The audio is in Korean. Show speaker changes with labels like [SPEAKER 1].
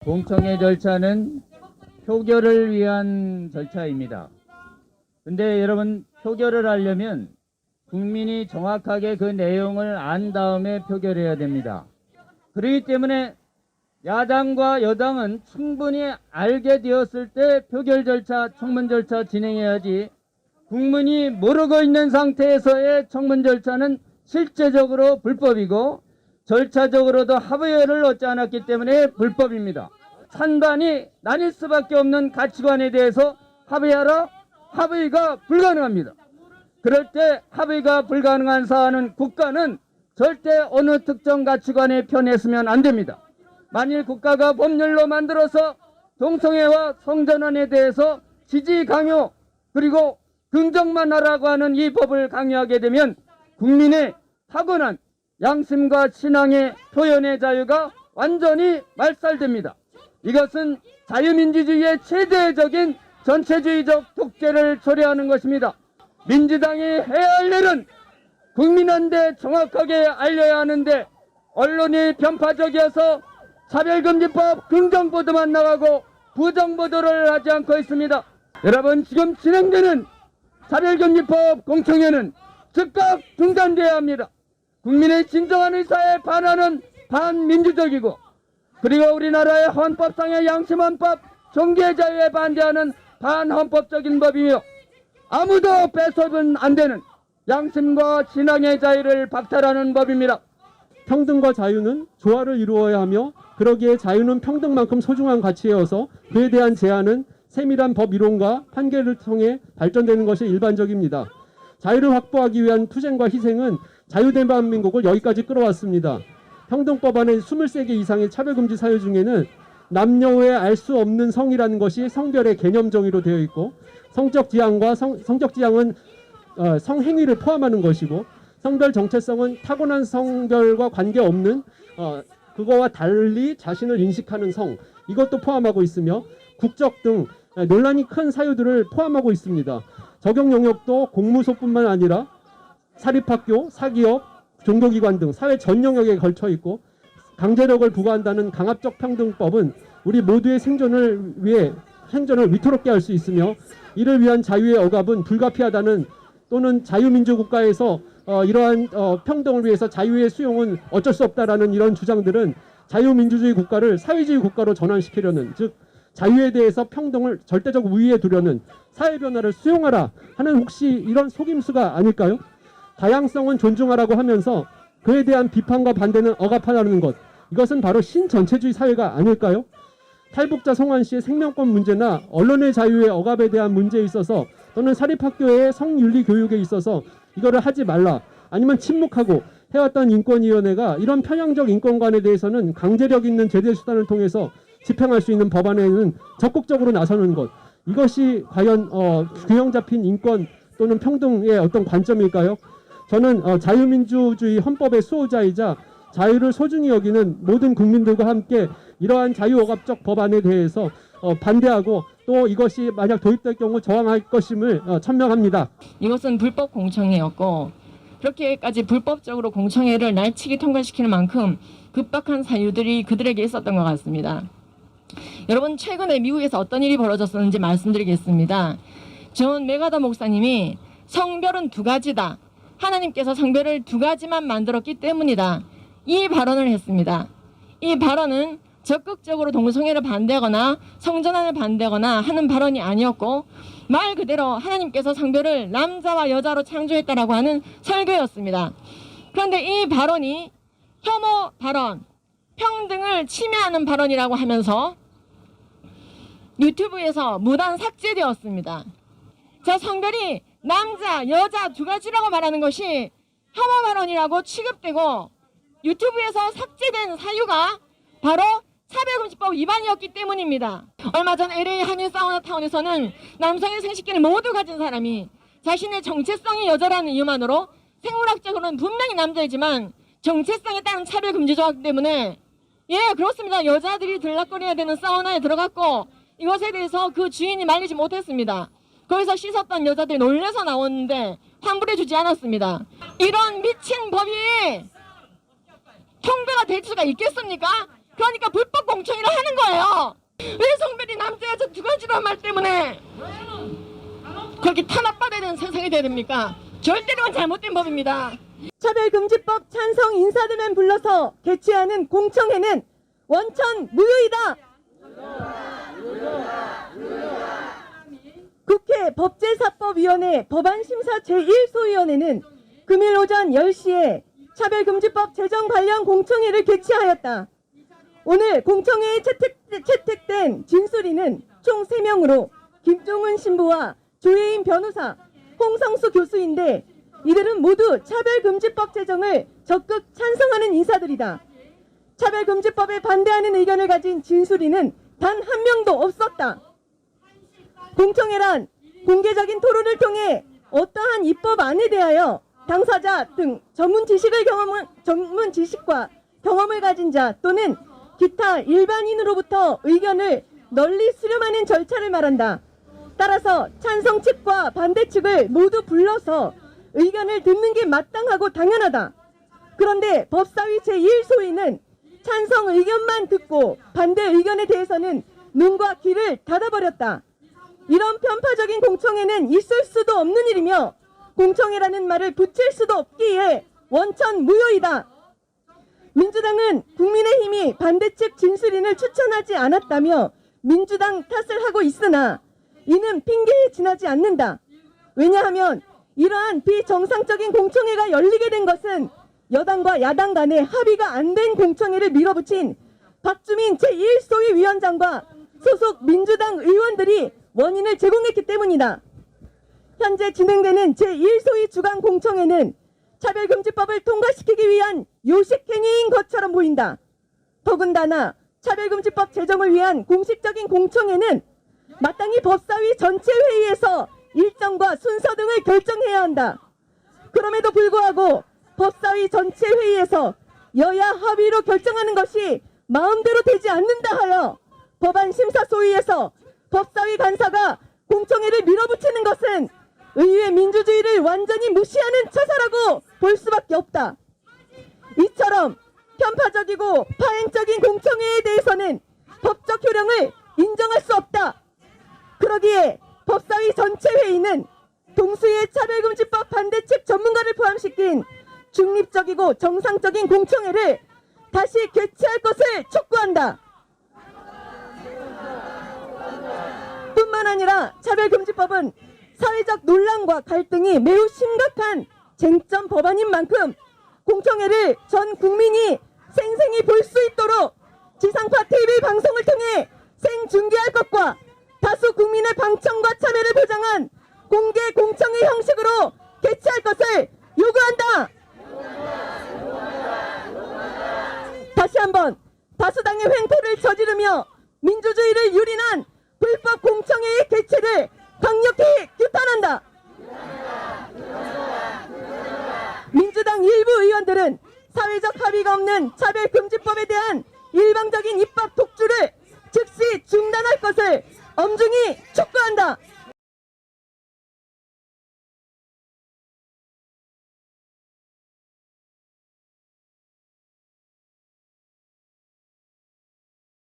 [SPEAKER 1] 공청회 절차는 표결을 위한 절차입니다. 근데 여러분, 표결을 하려면 국민이 정확하게 그 내용을 안 다음에 표결해야 됩니다. 그렇기 때문에 야당과 여당은 충분히 알게 되었을 때 표결 절차, 청문 절차 진행해야지, 국민이 모르고 있는 상태에서의 청문 절차는 실제적으로 불법이고 절차적으로도 합의를 얻지 않았기 때문에 불법입니다. 찬반이 나뉠 수밖에 없는 가치관에 대해서 합의하라, 합의가 불가능합니다. 그럴 때 합의가 불가능한 사안은 국가는 절대 어느 특정 가치관에 편에 서면 안 됩니다. 만일 국가가 법률로 만들어서 동성애와 성전환에 대해서 지지 강요 그리고 긍정만 하라고 하는 이 법을 강요하게 되면 국민의 타고난 양심과 신앙의 표현의 자유가 완전히 말살됩니다. 이것은 자유민주주의의 최대적인 전체주의적 독재를 초래하는 것입니다. 민주당이 해야 할 일은 국민한테 정확하게 알려야 하는데 언론이 편파적이어서 차별금지법 긍정보도만 나가고 부정보도를 하지 않고 있습니다. 여러분, 지금 진행되는 차별금지법 공청회는 즉각 중단돼야 합니다. 국민의 진정한 의사에 반하는 반민주적이고 그리고 우리나라의 헌법상의 양심헌법 종교자유에 반대하는 반헌법적인 법이며 아무도 뺏어서는 안 되는 양심과 신앙의 자유를 박탈하는 법입니다.
[SPEAKER 2] 평등과 자유는 조화를 이루어야 하며 그러기에 자유는 평등만큼 소중한 가치여서 그에 대한 제한은 세밀한 법 이론과 판결을 통해 발전되는 것이 일반적입니다. 자유를 확보하기 위한 투쟁과 희생은 자유대한민국을 여기까지 끌어왔습니다. 평등법 안에 23개 이상의 차별금지 사유 중에는 남녀의 알 수 없는 성이라는 것이 성별의 개념 정의로 되어 있고 성적 지향과 성적 지향은 성행위를 포함하는 것이고 성별 정체성은 타고난 성별과 관계없는 그거와 달리 자신을 인식하는 성, 이것도 포함하고 있으며 국적 등 논란이 큰 사유들을 포함하고 있습니다. 적용 영역도 공무소뿐만 아니라 사립학교, 사기업, 종교기관 등 사회 전 영역에 걸쳐 있고 강제력을 부과한다는 강압적 평등법은 우리 모두의 생존을 위태롭게 할 수 있으며 이를 위한 자유의 억압은 불가피하다는 또는 자유민주국가에서 이러한 평등을 위해서 자유의 수용은 어쩔 수 없다라는 이런 주장들은 자유민주주의 국가를 사회주의 국가로 전환시키려는, 즉 자유에 대해서 평등을 절대적 우위에 두려는 사회 변화를 수용하라 하는 혹시 이런 속임수가 아닐까요? 다양성은 존중하라고 하면서 그에 대한 비판과 반대는 억압하라는 것, 이것은 바로 신전체주의 사회가 아닐까요? 탈북자 송환 씨의 생명권 문제나 언론의 자유의 억압에 대한 문제에 있어서 또는 사립학교의 성윤리 교육에 있어서 이거를 하지 말라, 아니면 침묵하고 해왔던 인권위원회가 이런 편향적 인권관에 대해서는 강제력 있는 제재 수단을 통해서 집행할 수 있는 법안에는 적극적으로 나서는 것, 이것이 과연 균형 잡힌 인권 또는 평등의 어떤 관점일까요? 저는 자유민주주의 헌법의 수호자이자 자유를 소중히 여기는 모든 국민들과 함께 이러한 자유억압적 법안에 대해서 반대하고 또 이것이 만약 도입될 경우 저항할 것임을 천명합니다.
[SPEAKER 3] 이것은 불법 공청회였고 그렇게까지 불법적으로 공청회를 날치기 통과시키는 만큼 급박한 사유들이 그들에게 있었던 것 같습니다. 여러분, 최근에 미국에서 어떤 일이 벌어졌었는지 말씀드리겠습니다. 존 메가더 목사님이 성별은 두 가지다, 하나님께서 성별을 두 가지만 만들었기 때문이다, 이 발언을 했습니다. 이 발언은 적극적으로 동성애를 반대하거나 성전환을 반대하거나 하는 발언이 아니었고 말 그대로 하나님께서 성별을 남자와 여자로 창조했다라고 하는 설교였습니다. 그런데 이 발언이 혐오 발언, 평등을 침해하는 발언이라고 하면서 유튜브에서 무단 삭제되었습니다. 자, 성별이 남자, 여자 두 가지라고 말하는 것이 혐오 발언이라고 취급되고 유튜브에서 삭제된 사유가 바로 차별금지법 위반이었기 때문입니다. 얼마 전 LA 한인 사우나타운에서는 남성의 생식기를 모두 가진 사람이 자신의 정체성이 여자라는 이유만으로 생물학적으로는 분명히 남자이지만 정체성에 따른 차별금지 조항 때문에, 예, 그렇습니다, 여자들이 들락거려야 되는 사우나에 들어갔고 이것에 대해서 그 주인이 말리지 못했습니다. 거기서 씻었던 여자들이 놀래서 나왔는데 환불해주지 않았습니다. 이런 미친 법이 통과가 될 수가 있겠습니까? 그러니까 불법 공청회를 하는 거예요. 왜 성별이 남자 여자 두 가지란 말 때문에 그렇게 탄압받아야 되는 세상이 돼야 됩니까? 절대로 잘못된 법입니다.
[SPEAKER 4] 차별금지법 찬성 인사들만 불러서 개최하는 공청회는 원천 무효이다. 국회 법제사법위원회 법안심사 제1소위원회는 금일 오전 10시에 차별금지법 제정 관련 공청회를 개최하였다. 오늘 공청회에 채택된 진술인은 총 3명으로 김종은 신부와 조혜인 변호사, 홍성수 교수인데 이들은 모두 차별금지법 제정을 적극 찬성하는 인사들이다. 차별금지법에 반대하는 의견을 가진 진술인은 단 한 명도 없었다. 공청회란 공개적인 토론을 통해 어떠한 입법안에 대하여 당사자 등 전문 지식과 경험을 가진 자 또는 기타 일반인으로부터 의견을 널리 수렴하는 절차를 말한다. 따라서 찬성 측과 반대 측을 모두 불러서 의견을 듣는 게 마땅하고 당연하다. 그런데 법사위 제1소위는 찬성 의견만 듣고 반대 의견에 대해서는 눈과 귀를 닫아버렸다. 이런 편파적인 공청회는 있을 수도 없는 일이며 공청회라는 말을 붙일 수도 없기에 원천 무효이다. 민주당은 국민의힘이 반대측 진술인을 추천하지 않았다며 민주당 탓을 하고 있으나 이는 핑계에 지나지 않는다. 왜냐하면 이러한 비정상적인 공청회가 열리게 된 것은 여당과 야당 간에 합의가 안 된 공청회를 밀어붙인 박주민 제1소위 위원장과 소속 민주당 의원들이 원인을 제공했기 때문이다. 현재 진행되는 제1소위 주간 공청회는 차별금지법을 통과시키기 위한 요식행위인 것처럼 보인다. 더군다나 차별금지법 제정을 위한 공식적인 공청회는 마땅히 법사위 전체 회의에서 일정과 순서 등을 결정해야 한다. 그럼에도 불구하고 법사위 전체 회의에서 여야 합의로 결정하는 것이 마음대로 되지 않는다 하여 법안심사소위에서 법사위 간사가 공청회를 밀어붙이는 것은 의회 민주주의를 완전히 무시하는 처사라고 볼 수밖에 없다. 이처럼 편파적이고 파행적인 공청회에 대해서는 법적 효력을 인정할 수 없다. 그러기에 법사위 전체 회의는 동수의 차별금지법 반대측 전문가를 포함시킨 중립적이고 정상적인 공청회를 다시 개최할 것을 촉구한다. 뿐만 아니라 차별금지법은 사회적 논란과 갈등이 매우 심각한 쟁점 법안인 만큼 공청회를 전 국민이 생생히 볼 수 있도록 지상파 TV 방송을 통해 생중계할 것과 다수 국민의 방청과 참여를 보장한 공개 공청회 형식으로 개최할 것을 요구한다. 다시 한번 다수당의 횡포를 저지르며 민주주의를 유린한 불법 공청회의 개최를 강력히 규탄한다. 민주당 일부 의원들은 사회적 합의가 없는 차별금지법에 대한 일방적인 입법 독주를 즉시 중단할 것을 엄중히 촉구한다.